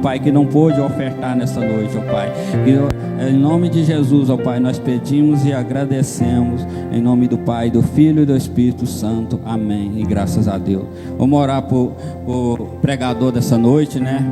Pai, que não pôde ofertar nessa noite, ó Pai. Em nome de Jesus, ó Pai, nós pedimos e agradecemos. Em nome do Pai, do Filho e do Espírito Santo. Amém. E graças a Deus. Vamos orar por pregador dessa noite, né?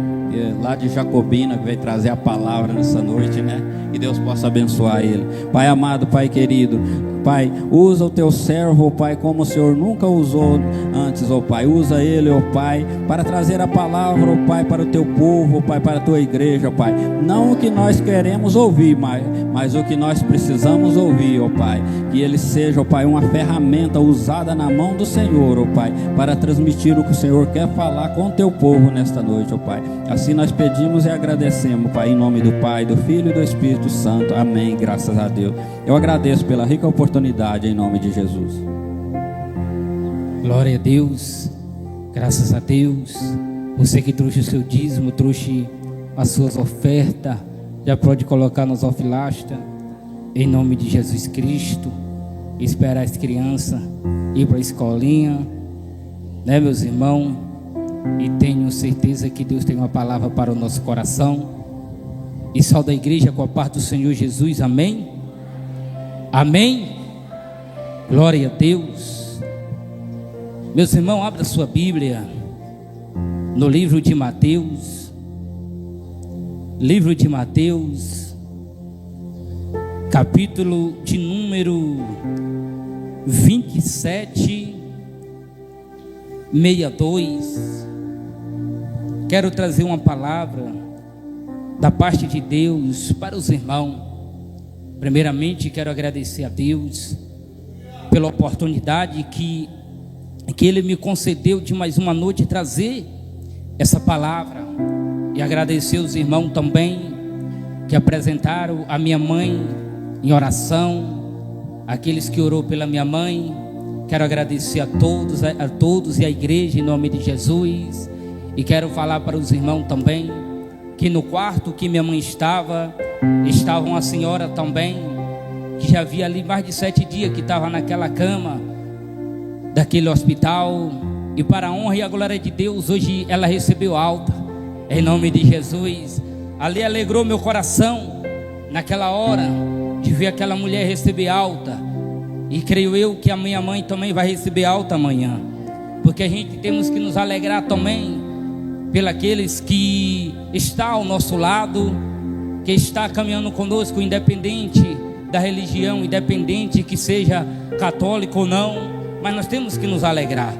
Lá de Jacobina, que veio trazer a palavra nessa noite, né? Que Deus possa abençoar ele. Pai amado, Pai querido, Pai, usa o teu servo, ó Pai, como o Senhor nunca usou antes, ó Pai. Usa ele, ó Pai, para trazer a palavra, ó Pai, para o teu povo, ó Pai, para a tua igreja, ó Pai. Não o que nós queremos ouvir, mas o que nós precisamos ouvir, ó Pai. Que ele seja, ó Pai, uma ferramenta usada na mão do Senhor, ó Pai, para transmitir o que o Senhor quer falar com o teu povo nesta noite, ó Pai. Assim nós pedimos e agradecemos, Pai, em nome do Pai, do Filho e do Espírito Santo. Amém. Graças a Deus. Eu agradeço pela rica oportunidade em nome de Jesus. Glória a Deus. Graças a Deus. Você que trouxe o seu dízimo, trouxe as suas ofertas, já pode colocar nos ofilastas em nome de Jesus Cristo. Esperar as crianças ir para a escolinha, né, meus irmãos? E tenho certeza que Deus tem uma palavra para o nosso coração. E só da igreja com a parte do Senhor Jesus. Amém? Amém? Glória a Deus. Meus irmãos, abra sua Bíblia no livro de Mateus. Livro de Mateus, capítulo de número 27, 62. Quero trazer uma palavra da parte de Deus para os irmãos. Primeiramente, quero agradecer a Deus pela oportunidade que Ele me concedeu de mais uma noite trazer essa palavra. E agradecer os irmãos também que apresentaram a minha mãe em oração, aqueles que orou pela minha mãe. Quero agradecer a todos e a igreja em nome de Jesus. E quero falar para os irmãos também que no quarto que minha mãe estava uma senhora também que já havia ali mais de 7 dias que estava naquela cama daquele hospital. E para a honra e a glória de Deus, hoje ela recebeu alta em nome de Jesus. Ali alegrou meu coração naquela hora de ver aquela mulher receber alta. E creio eu que a minha mãe também vai receber alta amanhã, porque a gente temos que nos alegrar também pelos que está ao nosso lado, que está caminhando conosco, independente da religião, independente que seja católico ou não, mas nós temos que nos alegrar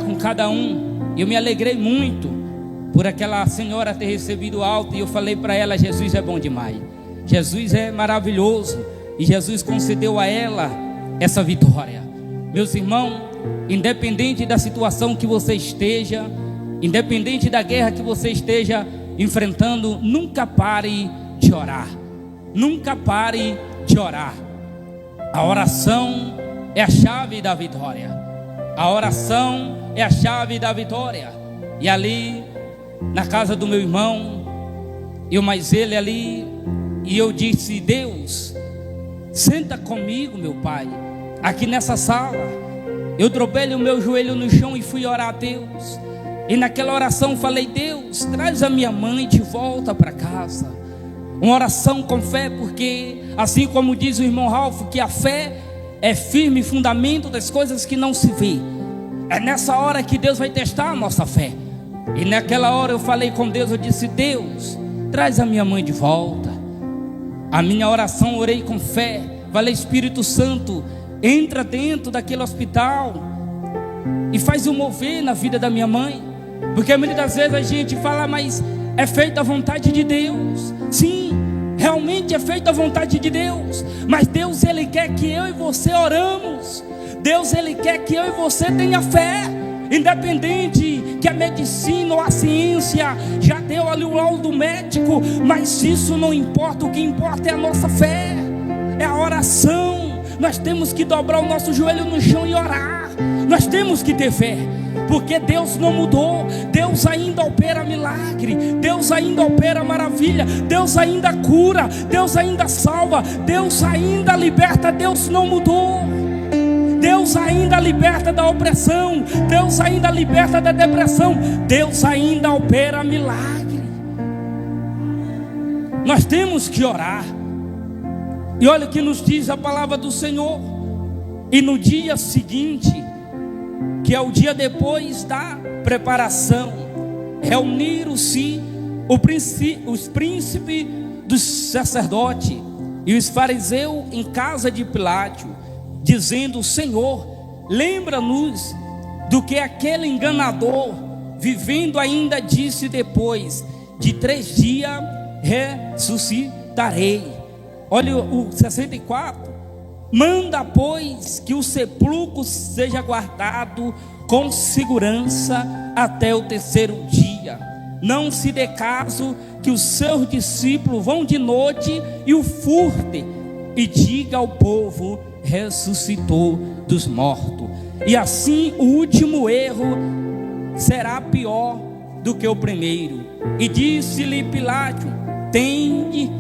com cada um. Eu me alegrei muito por aquela senhora ter recebido alta, e eu falei para ela: Jesus é bom demais, Jesus é maravilhoso, e Jesus concedeu a ela essa vitória. Meus irmãos, independente da situação que você esteja, independente da guerra que você esteja enfrentando, nunca pare de orar. Nunca pare de orar. A oração é a chave da vitória. A oração é a chave da vitória. E ali, na casa do meu irmão, eu mais ele ali, e eu disse: Deus, senta comigo, meu Pai, aqui nessa sala. Eu dobrei o meu joelho no chão e fui orar a Deus. E naquela oração falei: Deus, traz a minha mãe de volta para casa. Uma oração com fé, porque assim como diz o irmão Ralph, que a fé é firme fundamento das coisas que não se vê. É nessa hora que Deus vai testar a nossa fé. E naquela hora eu falei com Deus, eu disse: Deus, traz a minha mãe de volta. A minha oração, orei com fé, falei: Espírito Santo, entra dentro daquele hospital e faz o mover na vida da minha mãe. Porque muitas das vezes a gente fala: mas é feita a vontade de Deus. Sim, realmente é feita a vontade de Deus. Mas Deus, Ele quer que eu e você oramos. Deus, Ele quer que eu e você tenha fé. Independente que a medicina ou a ciência já deu ali o laudo médico, mas isso não importa. O que importa é a nossa fé, é a oração. Nós temos que dobrar o nosso joelho no chão e orar. Nós temos que ter fé, porque Deus não mudou. Deus ainda opera milagre, Deus ainda opera maravilha, Deus ainda cura, Deus ainda salva, Deus ainda liberta. Deus não mudou. Deus ainda liberta da opressão, Deus ainda liberta da depressão, Deus ainda opera milagre. nós temos que orar. E olha o que nos diz a palavra do Senhor. E no dia seguinte, que é o dia depois da preparação, reuniram-se os príncipes dos sacerdotes e os fariseus em casa de Pilato, dizendo: Senhor, lembra-nos do que aquele enganador, vivendo ainda, disse: depois de 3 dias ressuscitarei. Olha o 64. Manda, pois, que o sepulcro seja guardado com segurança até o 3º dia. Não se dê caso que os seus discípulos vão de noite e o furtem, e diga ao povo: ressuscitou dos mortos. E assim o último erro será pior do que o primeiro. E disse-lhe Pilato: tende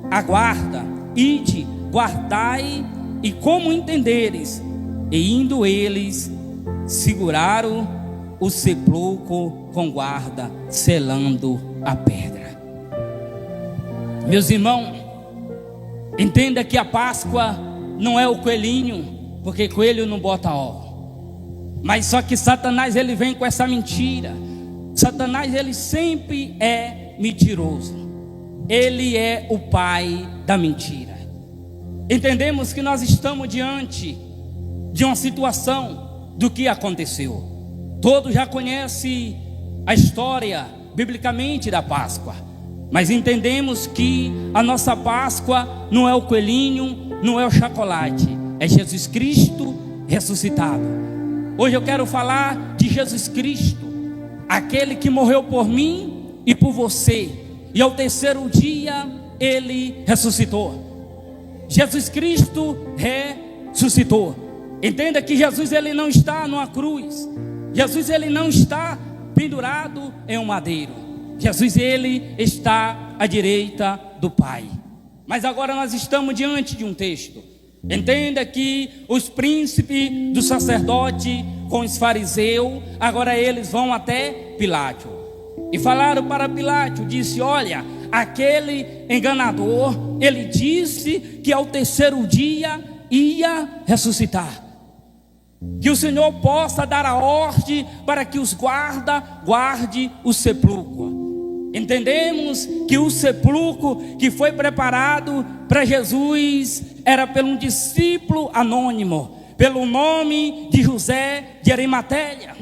a guarda, ide, guardai, e como entenderes. E indo eles, seguraram o sepulcro com guarda, selando a pedra. Meus irmãos, entenda que a Páscoa não é o coelhinho, porque coelho não bota ovo. Mas só que Satanás, ele vem com essa mentira. Satanás, ele sempre é mentiroso. Ele é o pai da mentira. Entendemos que nós estamos diante de uma situação do que aconteceu. Todos já conhecem a história biblicamente da Páscoa, mas entendemos que a nossa Páscoa não é o coelhinho, não é o chocolate, é Jesus Cristo ressuscitado. Hoje eu quero falar de Jesus Cristo, aquele que morreu por mim e por você, e ao 3º dia ele ressuscitou. Jesus Cristo ressuscitou. Entenda que Jesus, ele não está numa cruz. Jesus, ele não está pendurado em um madeiro. Jesus, ele está à direita do Pai. Mas agora nós estamos diante de um texto. Entenda que os príncipes do sacerdote com os fariseus, agora eles vão até Pilato. E falaram para Pilato, disse: olha, aquele enganador, ele disse que ao 3º dia ia ressuscitar. Que o Senhor possa dar a ordem para que os guarde o sepulcro. Entendemos que o sepulcro que foi preparado para Jesus era pelo um discípulo anônimo, pelo nome de José de Arimateia.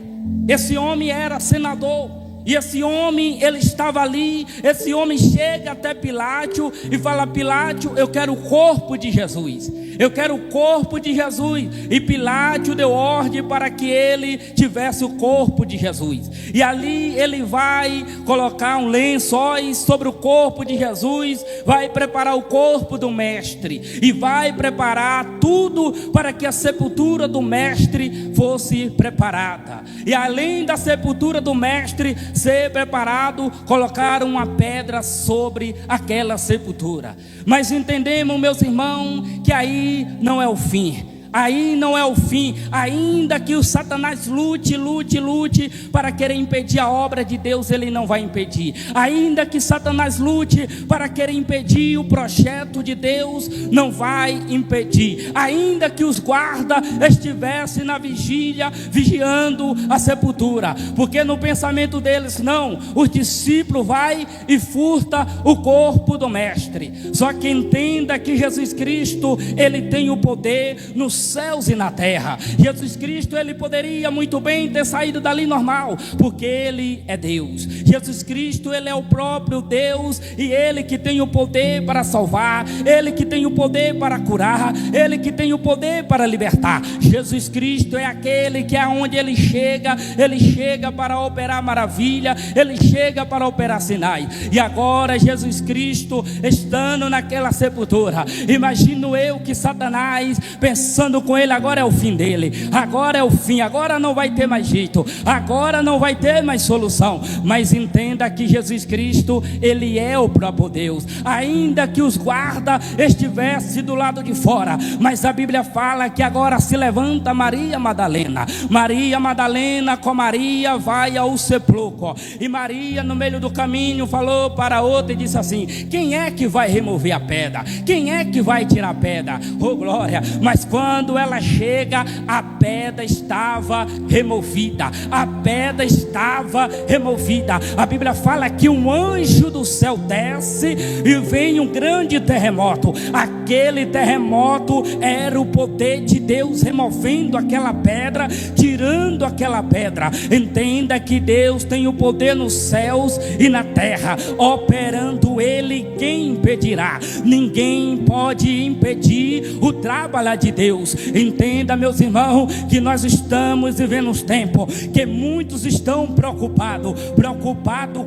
Esse homem era senador. E esse homem, ele estava ali. Esse homem chega até Pilato e fala: Pilato, eu quero o corpo de Jesus. Eu quero o corpo de Jesus. E Pilato deu ordem para que ele tivesse o corpo de Jesus. E ali ele vai colocar um lençóis sobre o corpo de Jesus, vai preparar o corpo do mestre e vai preparar tudo para que a sepultura do mestre fosse preparada. E além da sepultura do mestre ser preparado, colocaram uma pedra sobre aquela sepultura. Mas entendemos, meus irmãos, que aí não é o fim. Aí não é o fim. Ainda que o Satanás lute para querer impedir a obra de Deus, ele não vai impedir. Ainda que Satanás lute para querer impedir o projeto de Deus, não vai impedir. Ainda que os guardas estivessem na vigília, vigiando a sepultura, porque no pensamento deles, não, os discípulos vai e furta o corpo do mestre. Só que entenda que Jesus Cristo, ele tem o poder nos céus e na terra. Jesus Cristo, ele poderia muito bem ter saído dali normal, porque ele é Deus. Jesus Cristo, ele é o próprio Deus, e ele que tem o poder para salvar, ele que tem o poder para curar, ele que tem o poder para libertar. Jesus Cristo é aquele que aonde ele chega para operar maravilha, ele chega para operar sinais. E agora Jesus Cristo estando naquela sepultura, imagino eu que Satanás pensando pensando com ele, agora é o fim dele, agora é o fim, agora não vai ter mais jeito, agora não vai ter mais solução. Mas entenda que Jesus Cristo, ele é o próprio Deus, ainda que os guarda estivesse do lado de fora. Mas a Bíblia fala que agora se levanta Maria Madalena. Maria Madalena com Maria vai ao sepulcro, e Maria no meio do caminho falou para outra e disse assim: quem é que vai remover a pedra? Quem é que vai tirar a pedra? Oh glória! Mas quando ela chega, a pedra estava removida, a pedra estava removida. A Bíblia fala que um anjo do céu desce e vem um grande terremoto. Aquele terremoto era o poder de Deus removendo aquela pedra, tirando aquela pedra. Entenda que Deus tem o poder nos céus e na terra. Operando ele, quem impedirá? Ninguém pode impedir o trabalho de Deus. Entenda, meus irmãos, que nós estamos vivendo uns tempos que muitos estão preocupados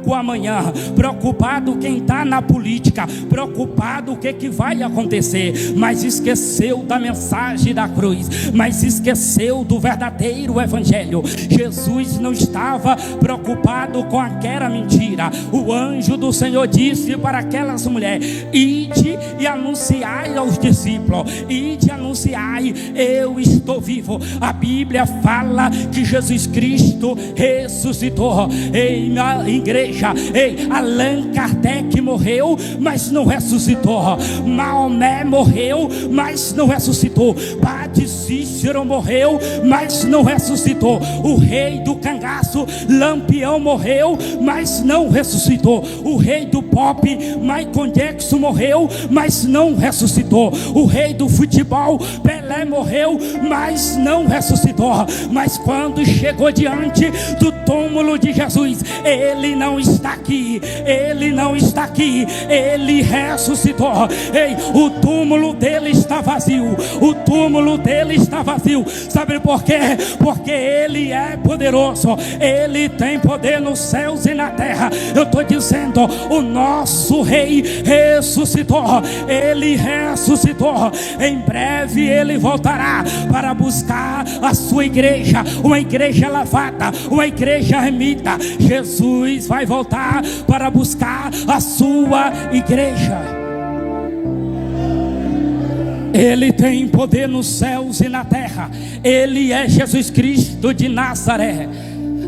com amanhã, preocupado quem está na política, preocupado o que vai acontecer, mas esqueceu da mensagem da cruz, mas esqueceu do verdadeiro evangelho. Jesus não estava preocupado com aquela mentira. O anjo do Senhor disse para aquelas mulheres: ide e anunciai aos discípulos, ide e anunciai, eu estou vivo. A Bíblia fala que Jesus Cristo ressuscitou. Ei, minha igreja, ei, Allan Kardec morreu, mas não ressuscitou. Maomé morreu, mas não ressuscitou. Padre Cícero morreu, mas não ressuscitou. O rei do cangaço, Lampião, morreu, mas não ressuscitou. O rei do pop, Michael Jackson, morreu, mas não ressuscitou. O rei do futebol, Pelé, morreu, mas não ressuscitou. Mas quando chegou diante do túmulo de Jesus, ele não está aqui, ele não está aqui, ele ressuscitou. Ei, o túmulo dele está vazio, o túmulo dele está vazio. Sabe por quê? Porque ele é poderoso, ele tem poder nos céus e na terra. Eu estou dizendo, o nosso rei ressuscitou, ele ressuscitou. Em breve ele voltará para buscar a sua igreja, uma igreja lavada, uma igreja remida. Jesus vai voltar para buscar a sua igreja. Ele tem poder nos céus e na terra. Ele é Jesus Cristo de Nazaré.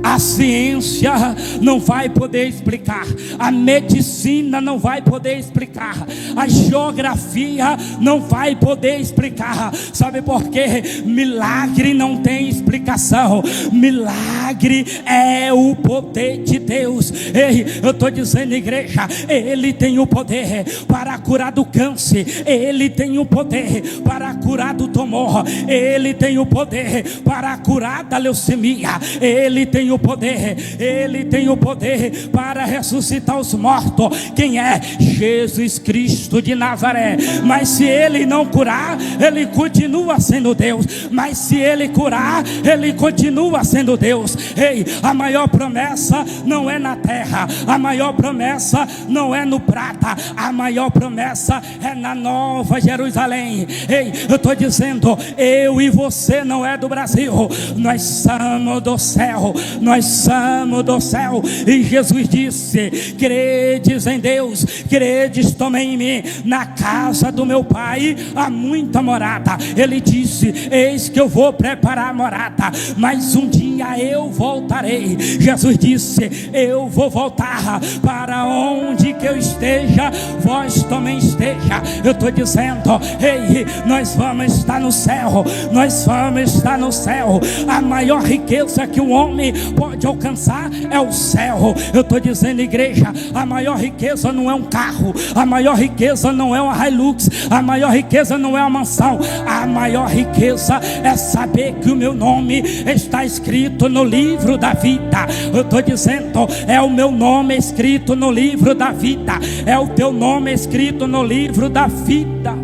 A ciência não vai poder explicar, a medicina não vai poder explicar, a geografia não vai poder explicar. Sabe por quê? Milagre não tem explicação. Milagre é o poder de Deus. Ei, eu estou dizendo, igreja, ele tem o poder para curar do câncer, ele tem o poder para curar do tumor, ele tem o poder para curar da leucemia, ele tem o poder, ele tem o poder para ressuscitar os mortos. Quem é? Jesus Cristo de Nazaré. Mas se ele não curar, ele continua sendo Deus. Mas se ele curar, ele continua sendo Deus. Ei, a maior promessa não é na terra, a maior promessa não é no prata, a maior promessa é na Nova Jerusalém. Ei, eu estou dizendo, eu e você não é do Brasil, nós somos do céu, nós somos do céu. E Jesus disse: credes em Deus, credes também em mim. Na casa do meu pai há muita morada. Ele disse: eis que eu vou preparar morada, mas um dia eu voltarei. Jesus disse: eu vou voltar, para onde que eu esteja, vós também esteja. Eu estou dizendo, ei, nós vamos estar no céu, nós vamos estar no céu. A maior riqueza que um homem pode alcançar é o céu. Eu estou dizendo, igreja, a maior riqueza não é um carro, a maior riqueza não é uma Hilux, a maior riqueza não é uma mansão. A maior riqueza é saber que o meu nome está escrito no livro da vida. Eu estou dizendo, é o meu nome escrito no livro da vida, é o teu nome escrito no livro da vida.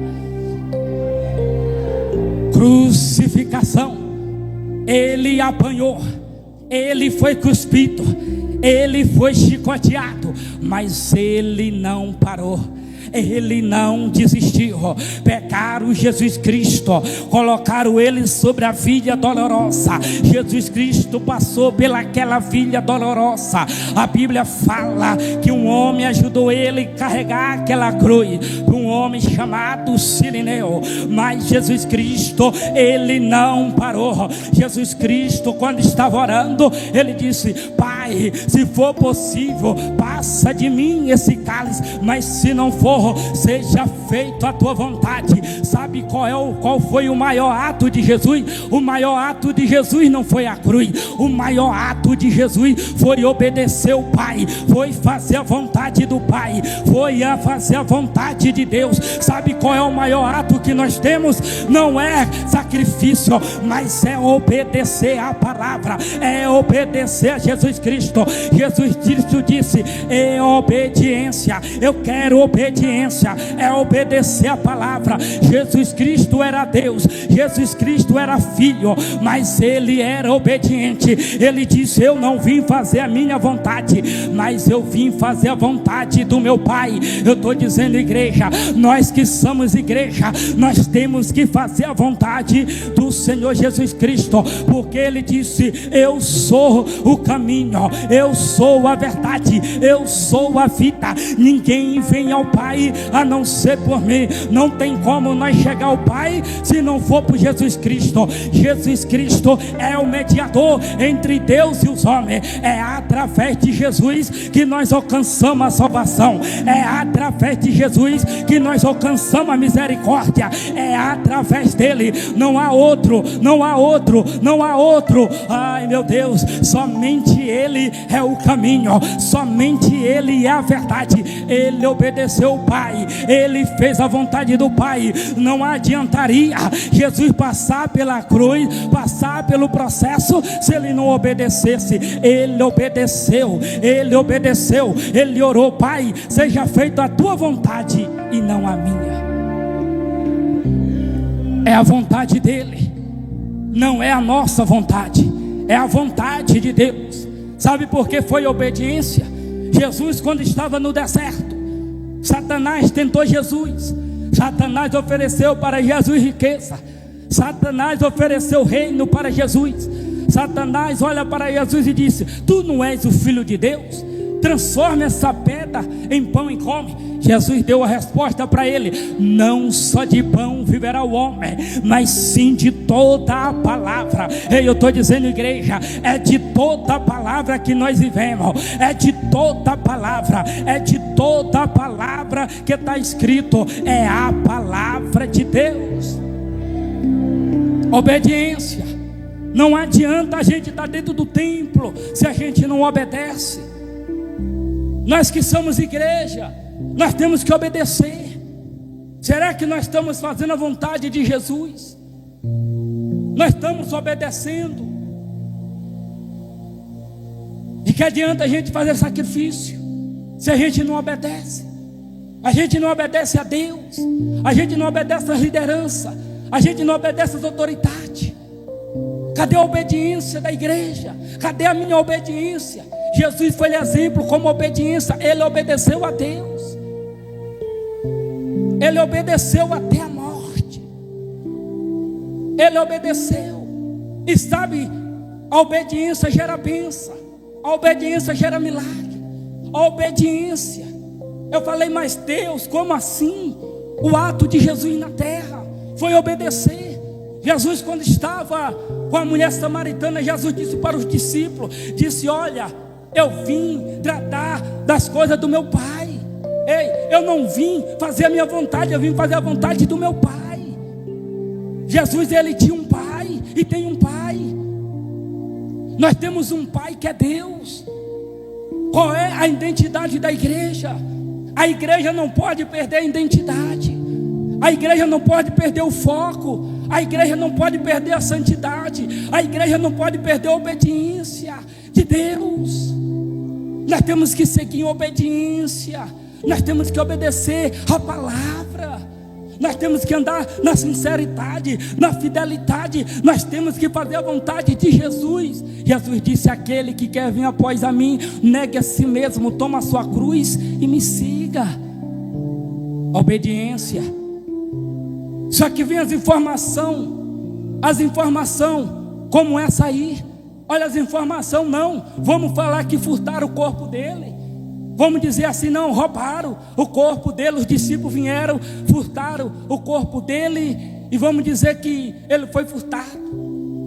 Crucificação, ele apanhou, ele foi cuspido, ele foi chicoteado, mas ele não parou, ele não desistiu. Pegaram pegaram Jesus Cristo, colocaram ele sobre a vilha dolorosa. Jesus Cristo passou pelaquela vilha dolorosa. A Bíblia fala que um homem ajudou ele a carregar aquela cruz, um homem chamado Sirineu. Mas Jesus Cristo, ele não parou. Jesus Cristo, quando estava orando, ele disse: Pai, se for possível, passa de mim esse cálice, mas se não for, seja feito a tua vontade. Sabe qual foi o maior ato de Jesus? O maior ato de Jesus não foi a cruz. O maior ato de Jesus foi obedecer o Pai, foi fazer a vontade do Pai, foi a fazer a vontade de Deus. Sabe qual é o maior ato que nós temos? Não é sacrifício, mas é obedecer a palavra, é obedecer a Jesus Cristo. Jesus Cristo disse: é obediência, eu quero obediência, é obedecer a palavra. Jesus Cristo era Deus, Jesus Cristo era filho, mas ele era obediente. Ele disse: eu não vim fazer a minha vontade, mas eu vim fazer a vontade do meu Pai. Eu estou dizendo, igreja, nós que somos igreja, nós temos que fazer a vontade do Senhor Jesus Cristo, porque ele disse: eu sou o caminho, eu sou a verdade, eu sou a vida, ninguém vem ao Pai a não ser por mim. Não tem como nós chegar ao Pai se não for por Jesus Cristo. Jesus Cristo é o mediador entre Deus e os homens. É através de Jesus que nós alcançamos a salvação, é através de Jesus que nós alcançamos a misericórdia, é através dele. Não há outro, não há outro, não há outro. Ai meu Deus, somente ele é o caminho, somente ele é a verdade. Ele obedeceu o Pai, ele fez a vontade do Pai. Não adiantaria Jesus passar pela cruz, passar pelo processo, se ele não obedecesse. Ele obedeceu, ele obedeceu, ele orou: Pai, seja feita a tua vontade e não a minha. É a vontade dele, não é a nossa vontade, é a vontade de Deus. Sabe por que foi obediência? Jesus, quando estava no deserto, Satanás tentou Jesus. Satanás ofereceu para Jesus riqueza, Satanás ofereceu reino para Jesus. Satanás olha para Jesus e disse: tu não és o Filho de Deus? Transforma essa pedra em pão e come. Jesus deu a resposta para ele: não só de pão viverá o homem, mas sim de toda a palavra. Eu estou dizendo, igreja, é de toda a palavra que nós vivemos, é de toda a palavra, é de toda a palavra que está escrito, é a palavra de Deus. Obediência. Não adianta a gente estar dentro do templo se a gente não obedece. Nós que somos igreja, nós temos que obedecer. Será que nós estamos fazendo a vontade de Jesus? Nós estamos obedecendo? E que adianta a gente fazer sacrifício se a gente não obedece? A gente não obedece a Deus, a gente não obedece às lideranças, a gente não obedece às autoridades. Cadê a obediência da igreja? Cadê a minha obediência? Jesus foi exemplo como obediência. Ele obedeceu a Deus, ele obedeceu até a morte, ele obedeceu. E sabe, a obediência gera bênção, a obediência gera milagre, a obediência. Eu falei: mas Deus, como assim? O ato de Jesus na terra foi obedecer. Jesus, quando estava com a mulher samaritana, Jesus disse para os discípulos, disse: olha, eu vim tratar das coisas do meu Pai. Ei, eu não vim fazer a minha vontade, eu vim fazer a vontade do meu Pai. Jesus, ele tinha um Pai e tem um Pai. Nós temos um Pai que é Deus. Qual é a identidade da igreja? A igreja não pode perder a identidade, a igreja não pode perder o foco, a igreja não pode perder a santidade, a igreja não pode perder a obediência de Deus. Nós temos que seguir em obediência, nós temos que obedecer a palavra, nós temos que andar na sinceridade, na fidelidade, nós temos que fazer a vontade de Jesus. Jesus disse: aquele que quer vir após a mim, negue a si mesmo, toma a sua cruz e me siga. Obediência. Só que vem as informações, como essa aí. Olha as informações, não. Vamos falar que furtaram o corpo dele. Vamos dizer assim, não, roubaram o corpo dele. Os discípulos vieram, furtaram o corpo dele. E vamos dizer que ele foi furtado.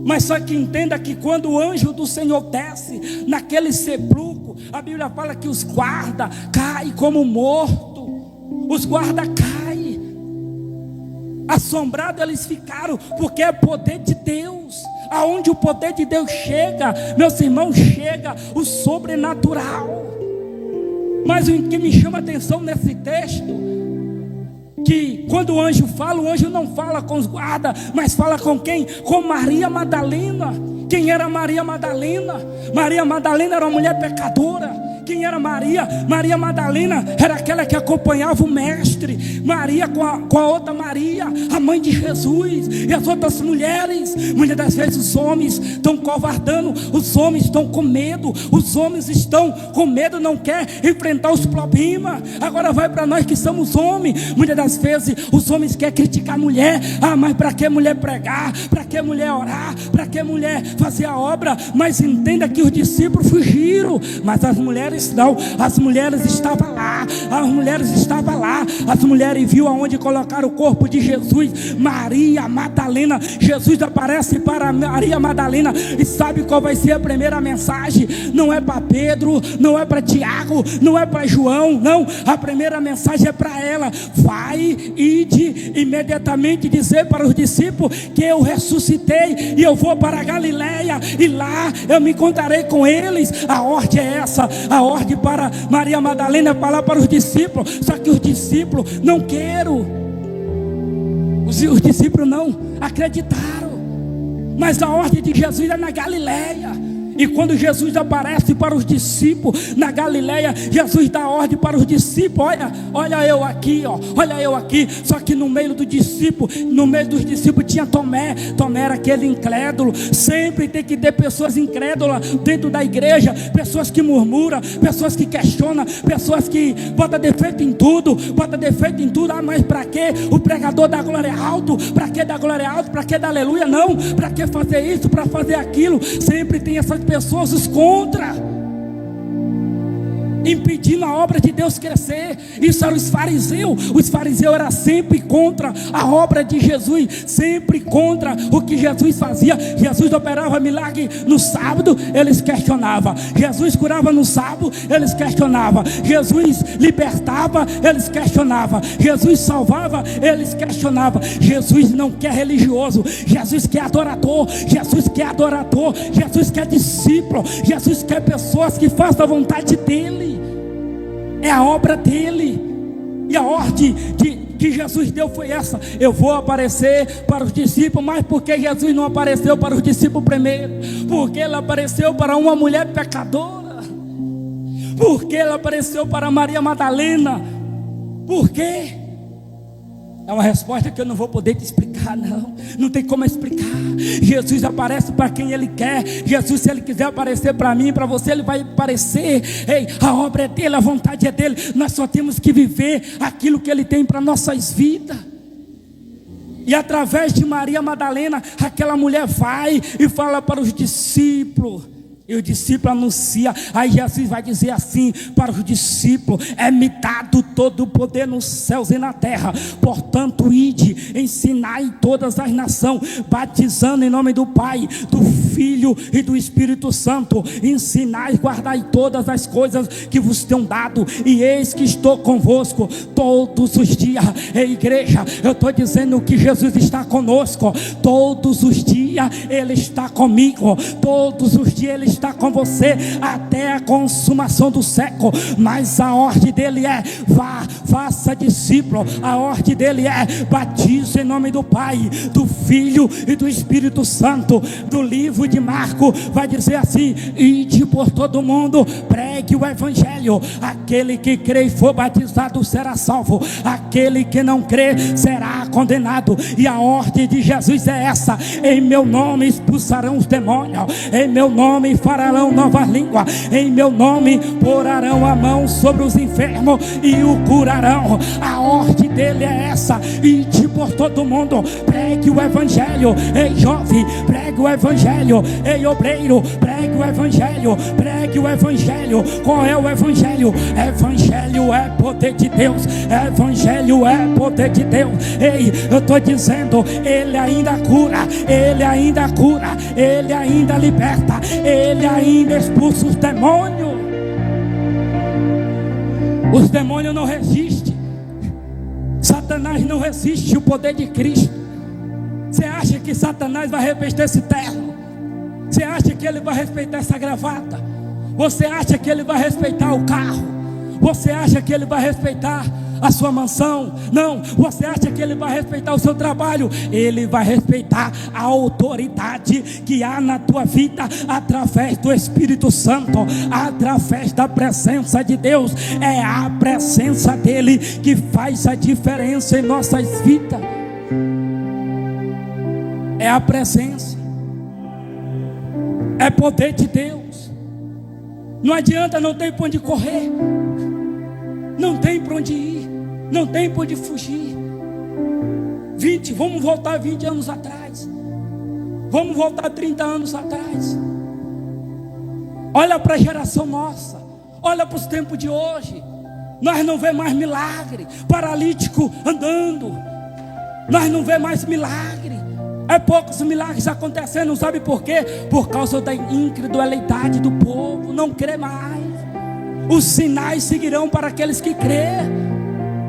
Mas só que entenda que quando o anjo do Senhor desce naquele sepulcro, a Bíblia fala que os guardas caem como morto. Os guardas caem. Assombrados eles ficaram, porque é poder de Deus. Aonde o poder de Deus chega, meus irmãos, chega o sobrenatural. Mas o que me chama a atenção nesse texto, que quando o anjo não fala com os guardas, mas fala com quem? Com Maria Madalena. Quem era Maria Madalena? Maria Madalena era uma mulher pecadora. Quem era Maria? Maria Madalena era aquela que acompanhava o mestre. Maria com a outra Maria, a mãe de Jesus. E as outras mulheres. Muitas das vezes os homens estão covardando. Os homens estão com medo. Os homens estão com medo, não quer enfrentar os problemas. Agora vai para nós que somos homens. Muitas das vezes os homens querem criticar a mulher. Ah, mas para que mulher pregar? Para que mulher orar? Para que mulher fazer a obra? Mas entenda que os discípulos fugiram. Mas as mulheres não, as mulheres estavam lá, as mulheres viu aonde colocaram o corpo de Jesus. Maria Madalena, Jesus aparece para Maria Madalena, e sabe qual vai ser a primeira mensagem? Não é para Pedro, não é para Tiago, não é para João, não, a primeira mensagem é para ela. Vai ide imediatamente dizer para os discípulos que eu ressuscitei e eu vou para a Galileia, e lá eu me encontrarei com eles. A ordem é essa, a ordem para Maria Madalena é falar para os discípulos. Só que os discípulos não queriam, os discípulos não acreditaram. Mas a ordem de Jesus é na Galileia. E quando Jesus aparece para os discípulos na Galileia, Jesus dá ordem para os discípulos: olha eu aqui, olha eu aqui. Só que no meio dos discípulos tinha Tomé. Tomé era aquele incrédulo. Sempre tem que ter pessoas incrédulas dentro da igreja, pessoas que murmuram, pessoas que questionam, pessoas que botam defeito em tudo. Ah, mas para que o pregador dá glória alto? Para que dar glória alto? Para que dar aleluia? Não, para que fazer isso, para fazer aquilo? Sempre tem essas pessoas os contra, impedindo a obra de Deus crescer. Isso eram os fariseus. Os fariseus eram sempre contra a obra de Jesus, sempre contra o que Jesus fazia. Jesus operava milagre no sábado, eles questionavam. Jesus curava no sábado, eles questionavam. Jesus libertava, eles questionavam. Jesus salvava, eles questionavam. Jesus não quer religioso, Jesus quer adorador. Jesus quer discípulo. Jesus quer pessoas que façam a vontade dele. É a obra dele. E a ordem que Jesus deu foi essa: eu vou aparecer para os discípulos. Mas por que Jesus não apareceu para os discípulos primeiro? Porque ele apareceu para uma mulher pecadora. Porque ele apareceu para Maria Madalena. Por quê? É uma resposta que eu não vou poder te explicar, não tem como explicar. Jesus aparece para quem Ele quer. Jesus, se Ele quiser aparecer para mim, para você, Ele vai aparecer. Ei, a obra é dele, a vontade é dele. Nós só temos que viver aquilo que Ele tem para nossas vidas. E através de Maria Madalena, aquela mulher vai e fala para os discípulos. E o discípulo anuncia. Aí Jesus vai dizer assim para os discípulos: é-me dado todo o poder nos céus e na terra. Portanto, ide, ensinai todas as nações, batizando em nome do Pai, do Filho e do Espírito Santo. Ensinai, guardai todas as coisas que vos tenho dado, e eis que estou convosco todos os dias. Ei, igreja, eu estou dizendo que Jesus está conosco todos os dias. Ele está comigo todos os dias. Ele está com você até a consumação do século. Mas a ordem dele é: vá, faça discípulo. A ordem dele é: batize em nome do Pai, do Filho e do Espírito Santo. Do livro de Marcos vai dizer assim: ide por todo mundo, pregue o evangelho. Aquele que crê e for batizado será salvo, aquele que não crê será condenado. E a ordem de Jesus é essa: em meu nome expulsarão os demônios, em meu nome farão novas línguas, em meu nome porarão a mão sobre os enfermos e o curarão. A ordem dele é essa: ide por todo mundo, pregue o evangelho. Ei jovem, pregue o evangelho. Ei obreiro, pregue o evangelho. Pregue o evangelho. Qual é o evangelho? Evangelho é poder de Deus. Evangelho é poder de Deus. Ei, eu estou dizendo, ele ainda cura, ele ainda cura, ele ainda liberta, ele ainda expulsa os demônios. Os demônios não resistem. Satanás não resiste o poder de Cristo. Você acha que Satanás vai respeitar esse terno? Você acha que ele vai respeitar essa gravata? Você acha que ele vai respeitar o carro? Você acha que ele vai respeitar a sua mansão? Não. Você acha que ele vai respeitar o seu trabalho? Ele vai respeitar a autoridade que há na tua vida através do Espírito Santo, através da presença de Deus. É a presença dele que faz a diferença em nossas vidas. É a presença, é poder de Deus. Não adianta, não tem para onde correr, não tem para onde ir, não tem para onde fugir. Vamos voltar 20 anos atrás, vamos voltar 30 anos atrás. Olha para a geração nossa, olha para os tempos de hoje. Nós não vemos mais milagre, paralítico andando, nós não vemos mais milagre. É poucos milagres acontecendo, sabe por quê? Por causa da incredulidade do povo, não crê mais. Os sinais seguirão para aqueles que crêem.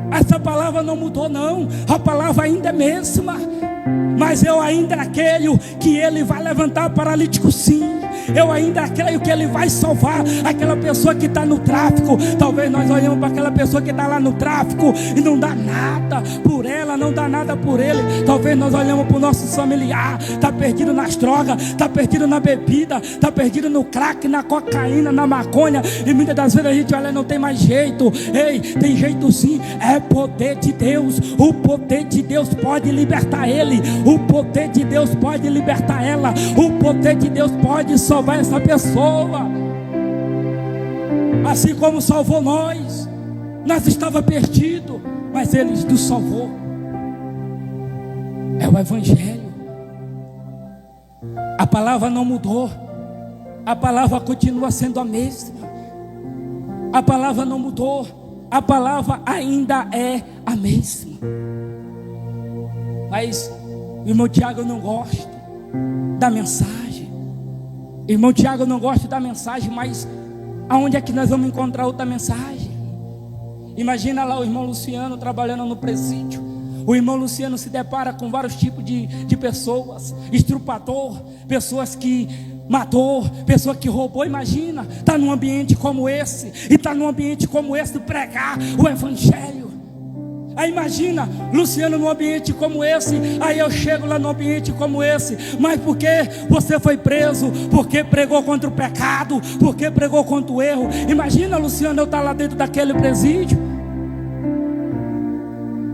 Essa palavra não mudou não, a palavra ainda é a mesma. Mas eu ainda creio que ele vai levantar paralítico sim. Eu ainda creio que ele vai salvar aquela pessoa que está no tráfico. Talvez nós olhamos para aquela pessoa que está lá no tráfico e não dá nada por ela, não dá nada por ele. Talvez nós olhamos para o nosso familiar, está perdido nas drogas, está perdido na bebida, está perdido no crack, na cocaína, na maconha. E muitas das vezes a gente olha, não tem mais jeito. Ei, tem jeito sim, é poder de Deus. O poder de Deus pode libertar ele. O poder de Deus pode libertar ela. O poder de Deus pode salvar essa pessoa. Assim como salvou nós. Nós estávamos perdidos, mas ele nos salvou. É o evangelho. A palavra não mudou. A palavra continua sendo a mesma. A palavra não mudou. A palavra ainda é a mesma. Mas irmão Tiago, eu não gosto da mensagem. Irmão Tiago, eu não gosto da mensagem, mas aonde é que nós vamos encontrar outra mensagem? Imagina lá o irmão Luciano trabalhando no presídio. O irmão Luciano se depara com vários tipos de pessoas: estrupador, pessoas que matou, pessoa que roubou. Imagina, está num ambiente como esse, e está num ambiente como esse pregar o evangelho. Aí imagina, Luciano num ambiente como esse. Aí eu chego lá num ambiente como esse. Mas porque você foi preso? Porque pregou contra o pecado? Porque pregou contra o erro? Imagina, Luciano, eu estar lá dentro daquele presídio.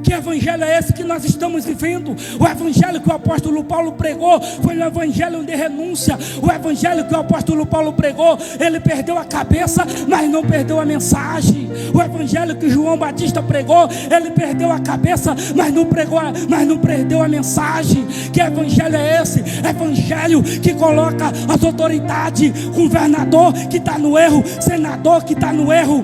Que evangelho é esse que nós estamos vivendo? O evangelho que o apóstolo Paulo pregou foi um evangelho de renúncia. O evangelho que o apóstolo Paulo pregou, ele perdeu a cabeça, mas não perdeu a mensagem. O evangelho que João Batista pregou, ele perdeu a cabeça, mas não perdeu a mensagem. Que evangelho é esse? Evangelho que coloca as autoridades, governador que está no erro, senador que está no erro,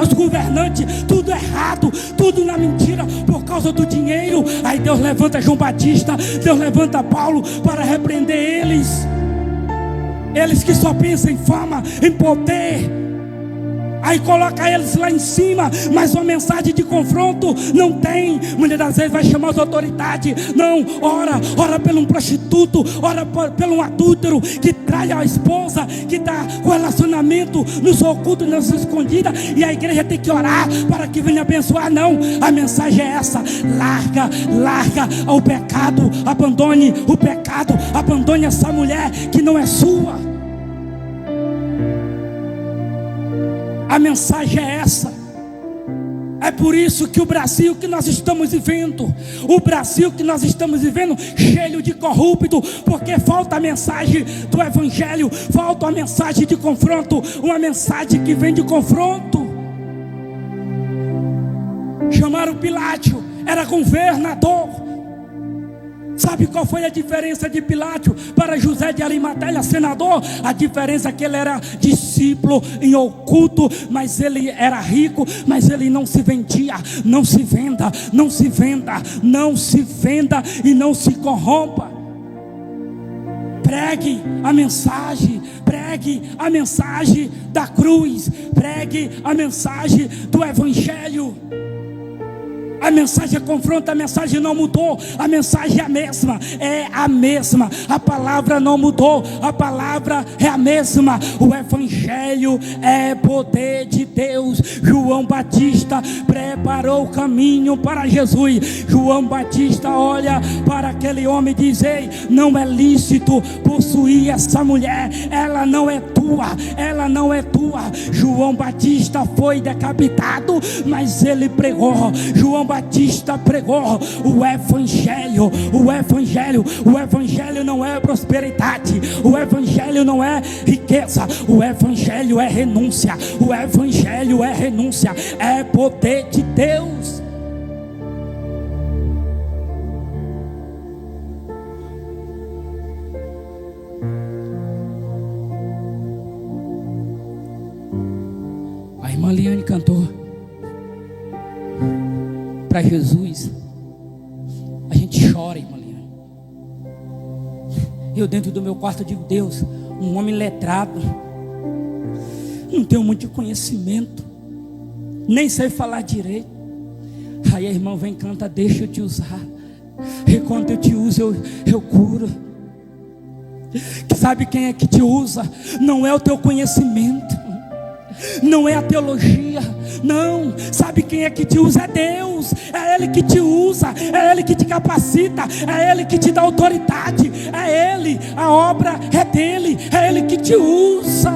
os governantes, tudo errado, tudo na mentira, por causa do dinheiro. Aí Deus levanta João Batista, Deus levanta Paulo para repreender eles que só pensam em fama, em poder. Aí coloca eles lá em cima, mas uma mensagem de confronto não tem. Muitas das vezes vai chamar as autoridades. Não, ora pelo um prostituto, ora pelo um adúltero que trai a esposa, que está com relacionamento nos ocultos, nas escondidas. E a igreja tem que orar para que venha abençoar. Não, a mensagem é essa: larga o pecado, abandone o pecado, abandone essa mulher que não é sua. A mensagem é essa. É por isso que o Brasil que nós estamos vivendo, cheio de corrupto, porque falta a mensagem do evangelho, falta a mensagem de confronto, uma mensagem que vem de confronto. Chamaram Pilatos, era governador. Sabe qual foi a diferença de Pilatos para José de Arimateia, senador? A diferença é que ele era discípulo em oculto, mas ele era rico, mas ele não se vendia. Não se venda, não se venda, não se venda e não se corrompa. Pregue a mensagem da cruz, pregue a mensagem do Evangelho. A mensagem confronta, a mensagem não mudou, a mensagem é a mesma, a palavra não mudou, a palavra é a mesma. O Evangelho é poder de Deus. João Batista preparou o caminho para Jesus. João Batista olha para aquele homem e diz: ei, não é lícito possuir essa mulher, ela não é tua, ela não é tua. João Batista foi decapitado, mas ele pregou. João Batista pregou o Evangelho. O Evangelho não é prosperidade, o Evangelho não é riqueza, o Evangelho é renúncia, o Evangelho é renúncia, é poder de Deus. A irmã Liane cantou para Jesus. A gente chora, irmã Liane. Eu dentro do meu quarto digo: Deus, um homem letrado, não tenho muito conhecimento, nem sei falar direito. Aí a irmã vem e canta: deixa eu te usar, e quando eu te uso eu curo. Sabe quem é que te usa? Não é o teu conhecimento, não é a teologia, não. Sabe quem é que te usa? É Deus. É Ele que te usa, é Ele que te capacita, é Ele que te dá autoridade, é Ele, a obra é dele, é Ele que te usa.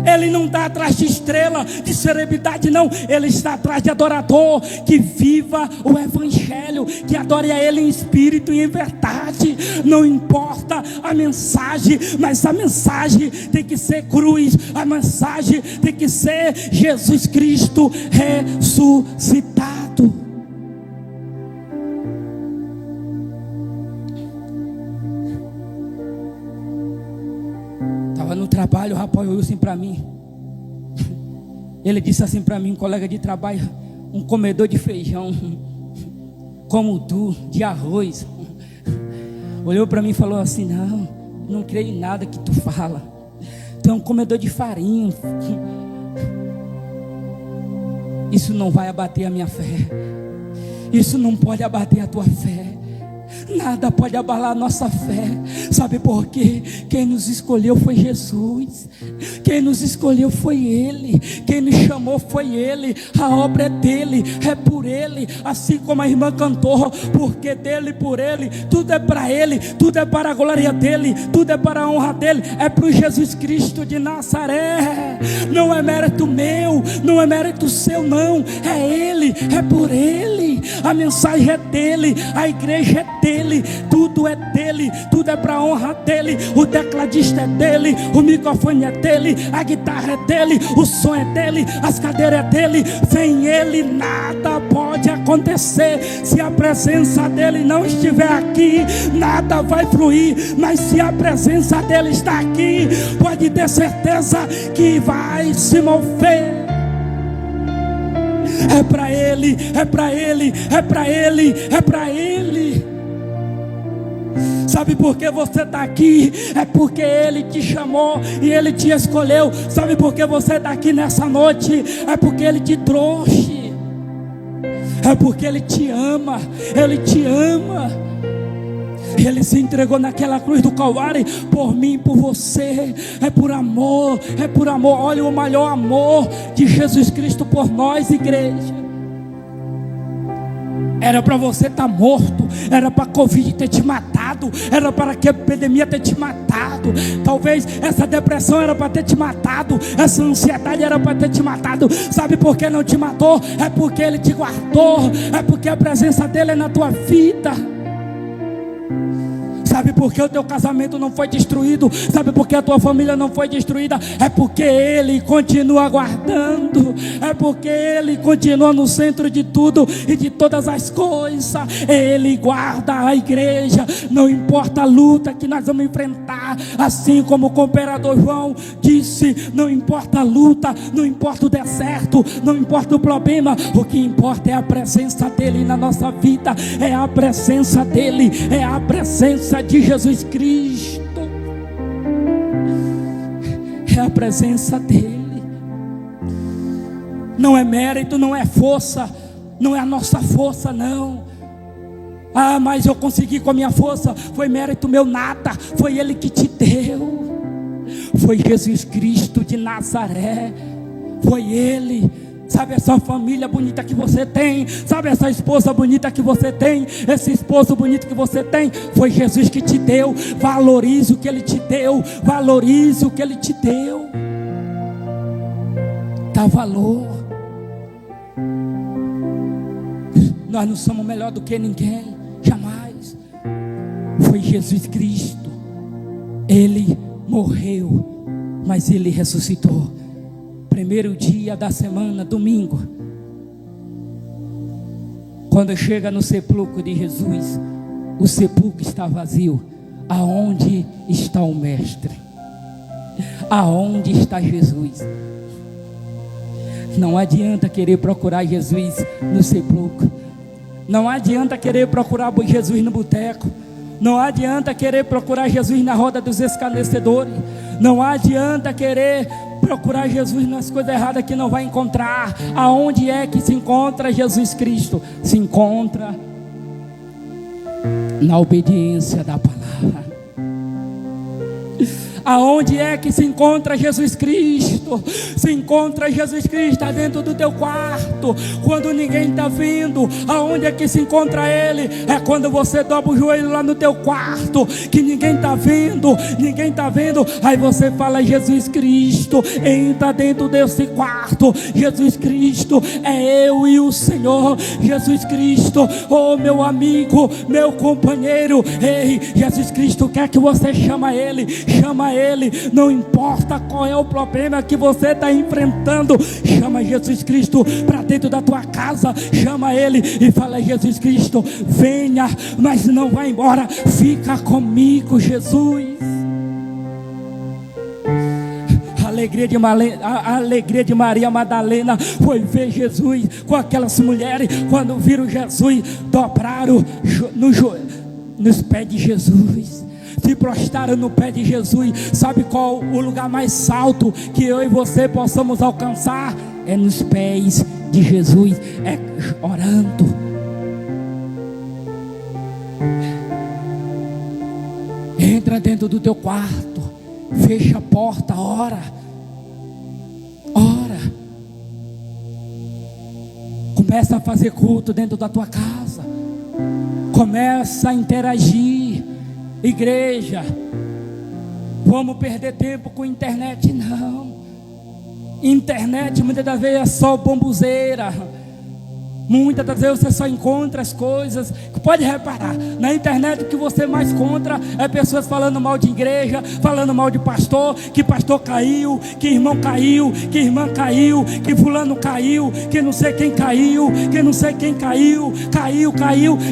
Ele não está atrás de estrela, de celebridade, não. Ele está atrás de adorador que viva o Evangelho, que adore a Ele em espírito e em verdade. Não importa a mensagem, mas a mensagem tem que ser cruz, a mensagem tem que ser Jesus Cristo ressuscitado. Estava no trabalho, o rapaz olhou assim para mim. Ele disse assim para mim: um colega de trabalho, um comedor de feijão como tu, de arroz. Olhou para mim e falou assim: não creio em nada que tu fala. Tu é um comedor de farinha. Isso não vai abater a minha fé. Isso não pode abater a tua fé. Nada pode abalar a nossa fé. Sabe por quê? Quem nos escolheu foi Jesus. Quem nos escolheu foi Ele. Quem nos chamou foi Ele. A obra é dele, é por Ele. Assim como a irmã cantou: porque dele, por Ele, tudo é para Ele, tudo é para a glória dele, tudo é para a honra dele. É para o Jesus Cristo de Nazaré. Não é mérito meu, não é mérito seu, não. É Ele, é por Ele. A mensagem é dele, a igreja é dele, tudo é dele, tudo é para a honra dele. O tecladista é dele, o microfone é dele, a guitarra é dele, o som é dele, as cadeiras é dele. Sem ele nada pode acontecer. Se a presença dele não estiver aqui, nada vai fluir. Mas se a presença dele está aqui, pode ter certeza que vai se mover. É para Ele, é para Ele, é para Ele, é para Ele. Sabe por que você está aqui? É porque Ele te chamou e Ele te escolheu. Sabe por que você está aqui nessa noite? É porque Ele te trouxe. É porque Ele te ama. Ele te ama. Ele se entregou naquela cruz do Calvário por mim e por você. É por amor, é por amor. Olha o maior amor de Jesus Cristo por nós, igreja. Era para você estar morto, era para a Covid ter te matado, era para que a epidemia ter te matado. Talvez essa depressão era para ter te matado, essa ansiedade era para ter te matado. Sabe por que não te matou? É porque Ele te guardou, é porque a presença dele é na tua vida. Sabe por que o teu casamento não foi destruído? Sabe por que a tua família não foi destruída? É porque Ele continua guardando, é porque Ele continua no centro de tudo e de todas as coisas. Ele guarda a igreja, não importa a luta que nós vamos enfrentar, assim como o imperador João disse: não importa a luta, não importa o deserto, não importa o problema, o que importa é a presença dele na nossa vida, é a presença dele, é a presença de Jesus Cristo, é a presença dele. Não é mérito, não é força, não é a nossa força, não. Ah, mas eu consegui com a minha força. Foi mérito meu nada, foi Ele que te deu. Foi Jesus Cristo de Nazaré, foi Ele. Sabe essa família bonita que você tem? Sabe essa esposa bonita que você tem? Esse esposo bonito que você tem? Foi Jesus que te deu. Valorize o que Ele te deu. Valorize o que Ele te deu. Dá valor. Nós não somos melhor do que ninguém, jamais. Foi Jesus Cristo. Ele morreu, mas Ele ressuscitou. Primeiro dia da semana, domingo, quando chega no sepulcro de Jesus, o sepulcro está vazio. Aonde está o Mestre? Aonde está Jesus? Não adianta querer procurar Jesus no sepulcro, não adianta querer procurar Jesus no boteco, não adianta querer procurar Jesus na roda dos escarnecedores, não adianta querer procurar Jesus nas coisas erradas que não vai encontrar. Aonde é que se encontra Jesus Cristo? Se encontra na obediência da palavra. Aonde é que se encontra Jesus Cristo? Se encontra Jesus Cristo, está dentro do teu quarto, quando ninguém está vindo. Aonde é que se encontra Ele? É quando você dobra o joelho lá no teu quarto, que ninguém está vendo, ninguém está vendo. Aí você fala: Jesus Cristo, entra dentro desse quarto. Jesus Cristo, é eu e o Senhor. Jesus Cristo, oh meu amigo, meu companheiro. Ei, Jesus Cristo quer que você chama Ele, chama Ele, não importa qual é o problema que você está enfrentando, chama Jesus Cristo para dentro da tua casa, chama Ele e fala: Jesus Cristo, venha, mas não vá embora, fica comigo, Jesus. A alegria de Maria Madalena foi ver Jesus com aquelas mulheres, quando viram Jesus, dobraram nos pés de Jesus, se prostraram no pé de Jesus. Sabe qual o lugar mais alto que eu e você possamos alcançar? É nos pés de Jesus, é orando. Entra dentro do teu quarto, fecha a porta, ora. Começa a fazer culto dentro da tua casa, começa a interagir. Igreja, vamos perder tempo com internet? Não. Internet muitas das vezes é só bombuzeira. Muitas das vezes você só encontra as coisas. Pode reparar, na internet o que você mais encontra é pessoas falando mal de igreja, falando mal de pastor, que pastor caiu, que irmão caiu, que irmã caiu, que fulano caiu, que não sei quem caiu, que não sei quem caiu.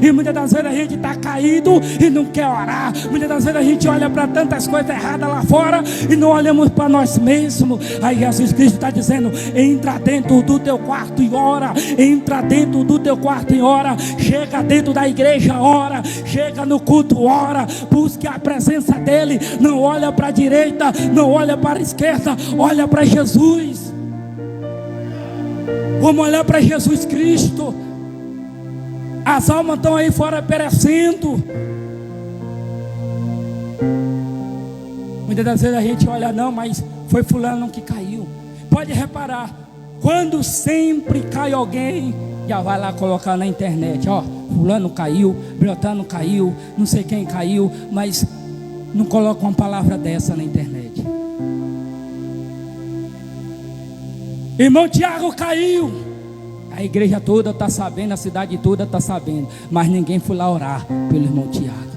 E muitas das vezes a gente está caído e não quer orar. Muitas das vezes a gente olha para tantas coisas erradas lá fora e não olhamos para nós mesmos. Aí Jesus Cristo está dizendo: entra dentro do teu quarto e ora. Entra dentro do teu quarto e ora. Chega dentro da igreja, ora. Chega no culto, ora. Busque a presença dele. Não olha para a direita, não olha para a esquerda, olha para Jesus. Vamos olhar para Jesus Cristo. As almas estão aí fora perecendo. Muitas das vezes a gente olha: não, mas foi fulano que caiu. Pode reparar, quando sempre cai alguém, já vai lá colocar na internet: ó, fulano caiu, Brotano caiu, não sei quem caiu, mas não coloca uma palavra dessa na internet. Irmão Tiago caiu, a igreja toda está sabendo, a cidade toda está sabendo, mas ninguém foi lá orar pelo irmão Tiago.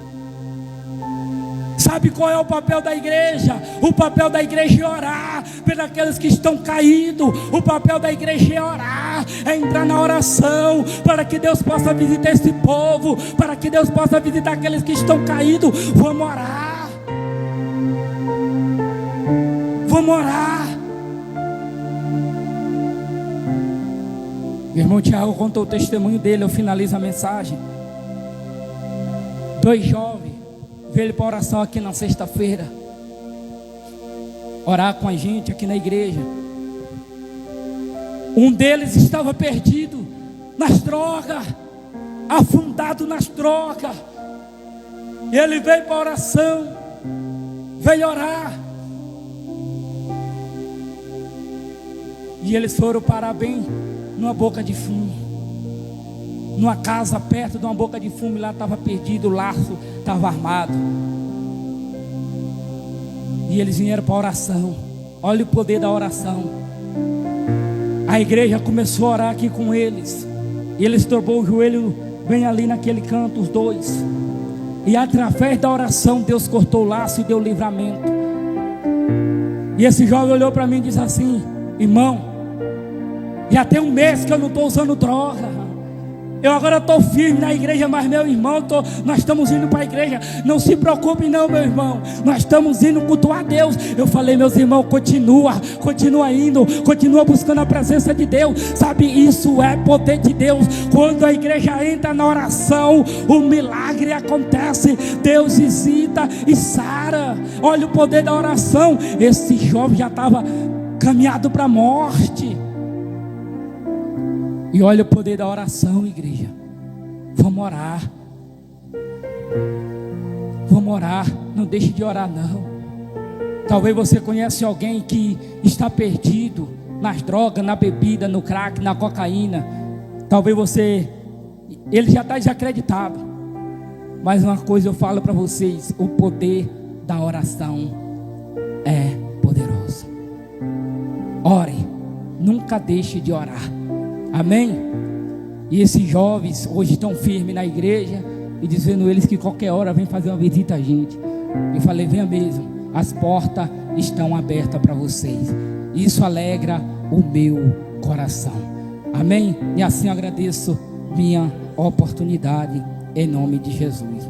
Sabe qual é o papel da igreja? O papel da igreja é orar pelos aqueles que estão caídos. O papel da igreja é orar, é entrar na oração, para que Deus possa visitar esse povo, para que Deus possa visitar aqueles que estão caídos. Vamos orar. Vamos orar. Meu irmão Tiago contou o testemunho dele, eu finalizo a mensagem. 2 jovens veio para oração aqui na sexta-feira, orar com a gente aqui na igreja. Um deles estava perdido nas drogas, afundado nas drogas. Ele veio para oração, veio orar. E eles foram parar bem numa boca de fumo, numa casa perto de uma boca de fumo. Lá estava perdido, o laço estava armado. E eles vieram para a oração. Olha o poder da oração. A igreja começou a orar aqui com eles, e eles dobrou o joelho bem ali naquele canto, os dois. E através da oração Deus cortou o laço e deu livramento. E esse jovem olhou para mim e disse assim: irmão, já tem um mês que eu não estou usando droga. Eu agora estou firme na igreja, mas meu irmão, nós estamos indo para a igreja. Não se preocupe não, meu irmão, nós estamos indo cultuar a Deus. Eu falei: meus irmãos, continua indo, continua buscando a presença de Deus. Sabe, isso é poder de Deus. Quando a igreja entra na oração, o milagre acontece. Deus visita e sara. Olha o poder da oração. Esse jovem já estava caminhado para a morte. E olha o poder da oração, igreja. Vamos orar. Vamos orar. Não deixe de orar não. Talvez você conhece alguém que está perdido nas drogas, na bebida, no crack, na cocaína. Talvez ele já está desacreditado. Mas uma coisa eu falo para vocês: o poder da oração é poderoso. Ore. Nunca deixe de orar. Amém? E esses jovens hoje estão firmes na igreja, e dizendo eles que qualquer hora vem fazer uma visita a gente. Eu falei: venha mesmo, as portas estão abertas para vocês. Isso alegra o meu coração. Amém? E assim eu agradeço minha oportunidade, em nome de Jesus.